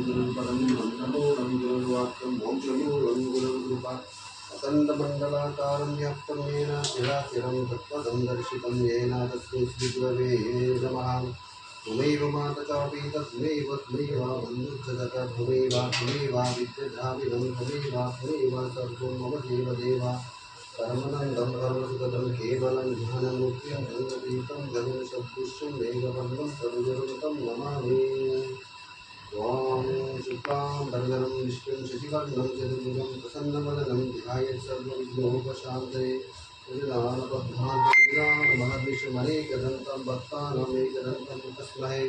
गुरुपदं मन्त्रमूलं गुरुर्वाक्यं मोक्षमूलं गुरुर्कृपा वसन्तमण्डलाकारं व्याप्तं येन निराकिरं तत्त्वदं दर्शितं येन तस्मै श्रीगुरवे नमः। त्वमेव माता पिता त्वमेव त्वमेव विद्याधामिनं त्वमेव सर्वं मम देवदेव परमानन्दं परमसुखदं केवलं ज्ञानमुक्तिं गङ्गतीतं गगनसदृशं मेघवर्णं सर्वगुरुं नमामि। ॐ शुक्लां वरदं विष्णुं शशिवर्णं चतुर्भुजं प्रसन्नवदनं ध्यायेत् सर्वविघ्नोपशान्तये महर्निशमनेकदन्तं भक्तानामेकदन्तं तस्मै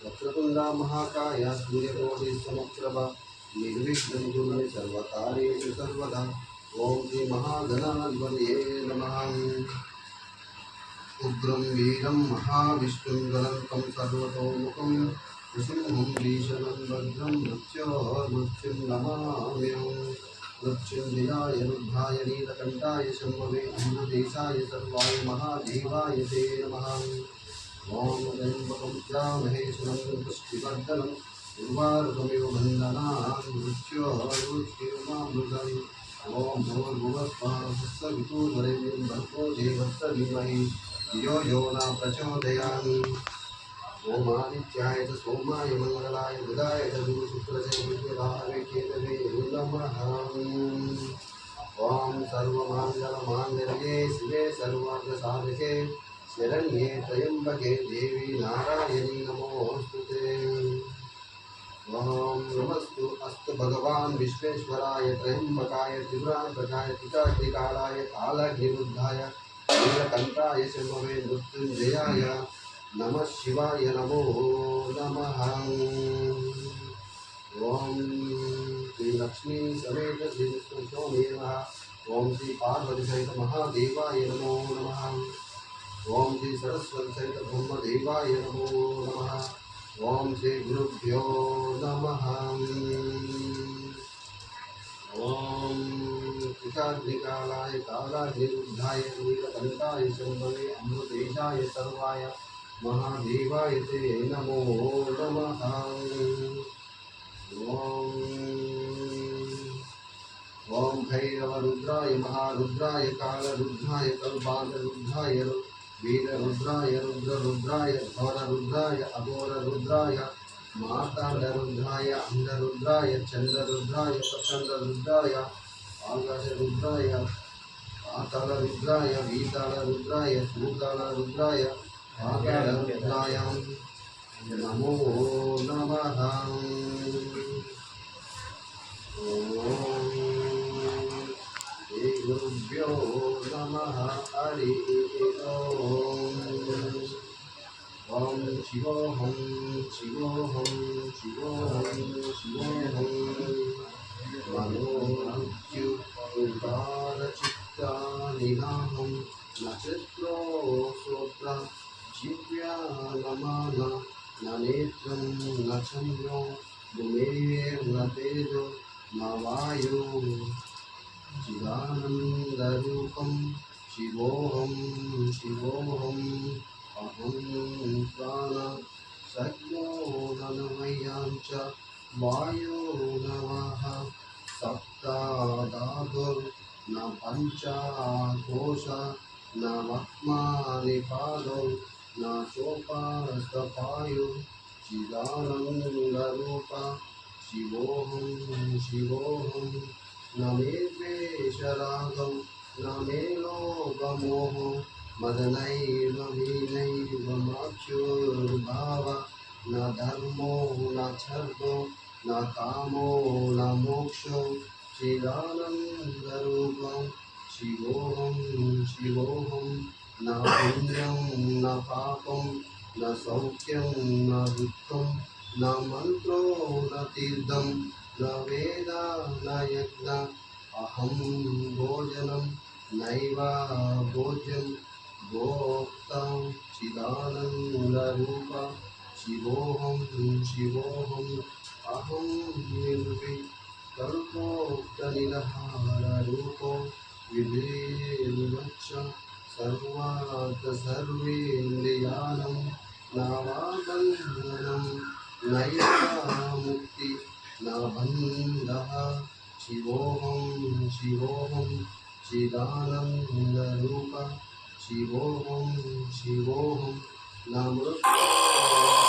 वक्रतुण्डा महाकाय सूर्यकोटिसमप्रभा निर्विघ्नं कुरु मे सर्वकार्येषु सर्वदा। ओम श्री महागणाधिपतये नमः। उग्रं वीरं महाविष्णुं गणन्तं सर्वतोमुखं नृसिंहं भीषणं भद्रं मृत्युं नमाम्यहं। मृत्युंजयाय रुद्राय नीलकण्ठाय शम्भवे अमृतेशाय सर्वाय महादेवाय ते नमः। ओम त्र्यम्बकं यजामहे सुगन्धिं पुष्टिवर्धनं उर्वारुकमिव बन्धनान् मृत्योर्मुक्षीयमामृतम्। ओम भूर्भुवस्सुवः सवितुर्वरेण्यं भर्गो देवस्य धीमहि धियो यो न प्रचोदयात्। ओम आदित्याय च सोमाय मंगलाय बुधाय च गुरुशुक्रसे विद्युदाय केतवे नमः। ओम सर्वमङ्गलमाङ्गल्ये शिवे सर्वार्थसाधके शरण्ये त्र्यम्बके देवी नारायणी नमोस्तुते। ओम नमस्तु अस्तु भगवान् विश्वेश्वराय त्र्यम्बकाय त्रिपुरान्तकाय टिकाग्निकालाय कालग्निरुद्धाय नीलकण्ठाय शम्भवे मृत्युञ्जयाय नमः शिवाय नमो नमः। ओम श्री लक्ष्मी समेत श्री विष्णु स्वामी नमः। ओम श्री पार्वती सहित महादेवाय नमो नमः। ओम श्री सरस्वती सहित ब्रह्मदेवाय नमो नमः। ओम श्री गुरुभ्यो नमः। ओम टिकाग्निकालाय कालाग्निरुद्धाय नीलकण्ठाय शम्भवे अमृतेशाय सर्वाय महादेवाय ते नमो नमः। ओम भैरवरुद्राय महारुद्राय कालरुद्राय कल्पान्तरुद्राय वीररुद्राय रुद्ररुद्राय घोररुद्राय अघोररुद्राय मार्ताण्डरुद्राय अंडरुद्राय चंद्ररुद्राय प्रचंडरुद्राय आकाशरुद्राय पातालरुद्राय वीतालरुद्राय सूतालरुद्राय पातालरुद्राय नमो नमः। श्री गुरुभ्यो नमः। हरि ओम। ओम शिवोहं शिवोहं शिवोहं शिवोहं मनोमृत्युकारचित्तानिनाहं नक्षत्रो श्रोत्र जीव्या नमान न नेत्रं न चन्द्रो भूमेर्न तेजो न वायो चिदानन्दरूपं शिवोहं शिवोहं अहं प्राण सज्ञो नमयां च वायो नमः। सप्ताधातुर्न पञ्चकोश न वक्मानि पादौ न चोपास्तपायु चिदानन्दरूप शिवोहं शिवोहं न मे द्वेषरागौ न मे लोभमोहो मदनैव वीनैव मृत्युर्भाव न धर्मो न छर्दो न कामो न मोक्षो चिदानन्दरूपं शिवोहं शिवोहं न पुण्यं न पापं न सौख्यं न दुःखं न मन्त्रो न तीर्थं न वेद न यज्ञ अहं भोजनं नैव भोज्यं भोक्ता चिदानन्दरूप शिवोहं शिवोहं अहं निर्विकल्पोक्तनिराहाररूपो विधिर्वच्च सर्वात् सर्वेन्द्रियाणां नवाबन्धनं नैव मुक्ति बन्धः शिवोऽहं शिवोऽहं चिदानन्दरूप शिवोऽहं शिवोऽहं न मृत्युः